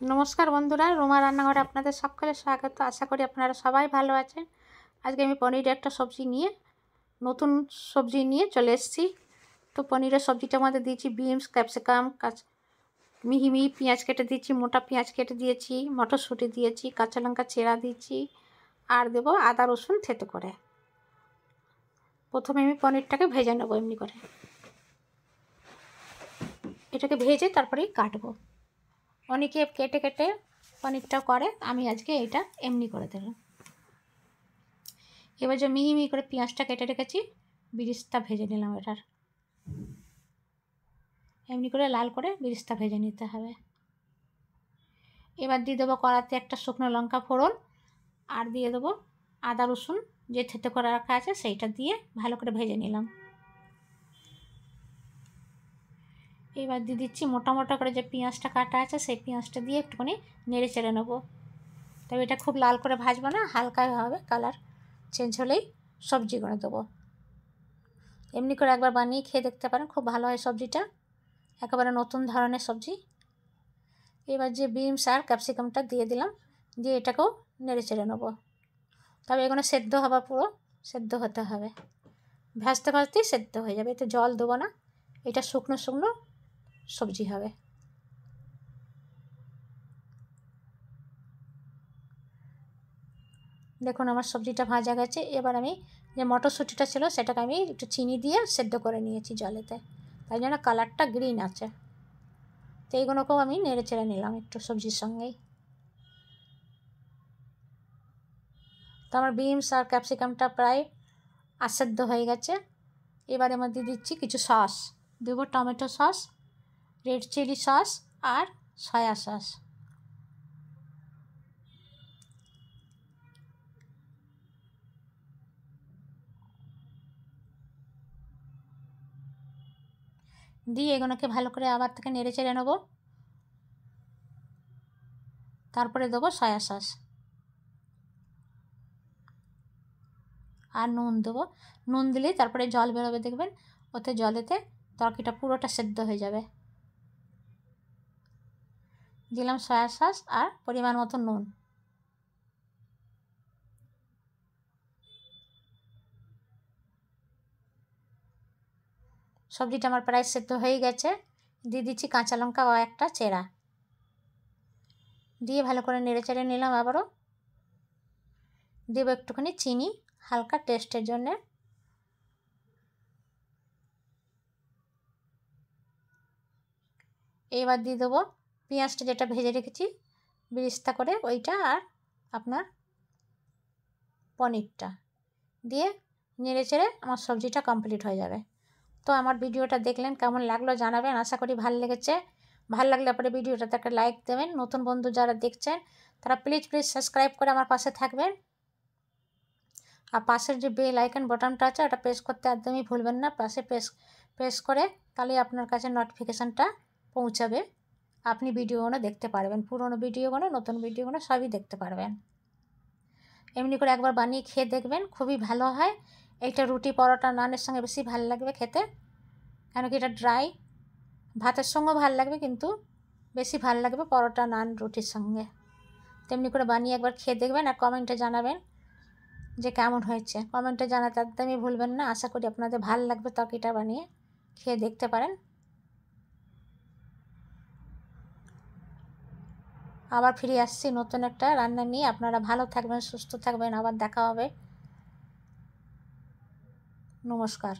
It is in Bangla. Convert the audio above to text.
নমস্কার বন্ধুরা, রুমা রান্নাঘরে আপনাদের সকলে স্বাগত। আশা করি আপনারা সবাই ভালো আছেন। আজকে আমি পনিরের একটা নতুন সবজি নিয়ে চলে এসেছি। তো পনিরের সবজিটার মধ্যে দিয়েছি বিনস, ক্যাপসিকাম, মিহি মিহি পেঁয়াজ কেটে দিয়েছি, মোটা পেঁয়াজ কেটে দিয়েছি, মটরশুঁটি দিয়েছি, কাঁচা লঙ্কা চেরা দিয়েছি, আর দেবো আদা রসুন থেতো করে। প্রথমে আমি পনিরটাকে ভেজে নেবো এমনি করে, এটাকে ভেজে তারপরেই কাটবো। অনেকে কেটে কেটে পনিরটা করে, আমি আজকে এটা এমনি করে দিলাম। এবার যে মিহি মিহি করে পেঁয়াজটা কেটে রেখেছি, বিরিস্তা ভেজে নিলাম। এটার এমনি করে লাল করে বিরিস্তা ভেজে নিতে হবে। এবার দিয়ে দেবো কড়াতে একটা শুকনো লঙ্কা ফোড়ন, আর দিয়ে দেবো আদা রসুন যে থেতো করে রাখা আছে সেইটা দিয়ে ভালো করে ভেজে নিলাম। এবার দিয়ে দিচ্ছি মোটা মোটা করে যে পেঁয়াজটা কাটা আছে, সেই পেঁয়াজটা দিয়ে একটুখানি নেড়ে চেড়ে নেবো। তবে এটা খুব লাল করে ভাজবো না, হালকা হবে, কালার চেঞ্জ হলেই সবজিগুলো দেবো। এমনি করে একবার বানিয়ে খেয়ে দেখতে পারেন, খুব ভালো হয় সবজিটা, একেবারে নতুন ধরনের সবজি। এবার যে বিনস আর ক্যাপসিকামটা দিয়ে দিলাম, দিয়ে এটাকেও নেড়ে চেড়ে নেবো। তবে এগুলো সেদ্ধ হওয়া, পুরো সেদ্ধ হতে হবে, ভাজতে ভাজতেই সেদ্ধ হয়ে যাবে। এতে জল দেবো না, এটা শুকনো শুকনো সবজি হবে। দেখুন আমার সবজিটা ভাজা গেছে। এবার আমি যে মটরশুঁটিটা ছিল সেটাকে আমি একটু চিনি দিয়ে সেদ্ধ করে নিয়েছি জলেতে, তাই জন্য কালারটা গ্রিন আছে। তো এইগুলোকেও আমি নেড়ে চেড়ে নিলাম একটু সবজির সঙ্গেই। তো আমার বিনস আর ক্যাপসিকামটা প্রায় আসেদ্ধ হয়ে গেছে। এবার এর মধ্যে দিচ্ছি কিছু সস, দেবো tomato sauce, red chilli sauce আর সয়া সস। দিয়ে এগুলোকে ভালো করে আবার থেকে নেড়ে চেড়ে নেবো। তারপরে দেবো সয়া সস আর নুন দেবো। নুন দিলেই তারপরে জল বেরোবে, দেখবেন ওতে জলেতে তরকারিটা পুরোটা সেদ্ধ হয়ে যাবে। দিলাম সয়া সস আর পরিমাণ মতো নুন। সবজিটা আমার প্রায় সেদ্ধ হয়ে গেছে। দিয়ে দিচ্ছি কাঁচা লঙ্কা ও একটা চেরা, দিয়ে ভালো করে নেড়ে চেড়ে নিলাম। আবারও দেবো একটুখানি চিনি, হালকা টেস্টের জন্যে। এবার দিয়ে দেবো পেঁয়াজটা যেটা ভেজে রেখেছি বিরিস্তা করে, ওইটা আর আপনার পনিরটা দিয়ে নেড়ে চেড়ে আমার সবজিটা কমপ্লিট হয়ে যাবে। তো আমার ভিডিওটা দেখলেন, কেমন লাগলো জানাবেন। আশা করি ভালো লেগেছে। ভালো লাগলে পরে ভিডিওটাতে একটা লাইক দেবেন। নতুন বন্ধু যারা দেখছেন তারা প্লিজ সাবস্ক্রাইব করে আমার পাশে থাকবেন। আর পাশের যে বেল আইকন বাটনটা আছে ওটা প্রেস করতে একদমই ভুলবেন না। পাশে প্রেস করে তাহলে আপনার কাছে নোটিফিকেশানটা পৌঁছাবে, আপনি ভিডিওগুলো দেখতে পারবেন, পুরনো ভিডিওগুলো, নতুন ভিডিওগুলো সবই দেখতে পারবেন। এমনি করে একবার বানিয়ে খেয়ে দেখবেন, খুবই ভালো হয়। এইটা রুটি, পরোটা, নানের সঙ্গে বেশি ভালো লাগবে খেতে, কেন কি এটা ড্রাই। ভাতের সঙ্গেও ভালো লাগবে, কিন্তু বেশি ভালো লাগবে পরোটা, নান, রুটির সঙ্গে। তেমনি করে বানিয়ে একবার খেয়ে দেখবেন আর কমেন্টে জানাবেন যে কেমন হয়েছে। কমেন্টে জানাতে একদমই ভুলবেন না। আশা করি আপনাদের ভালো লাগবে তরকারিটা বানিয়ে খেয়ে দেখতে পারেন। আবার ফিরে আসছি নতুন একটা রান্না নিয়ে। আপনারা ভালো থাকবেন, সুস্থ থাকবেন, আবার দেখা হবে। নমস্কার।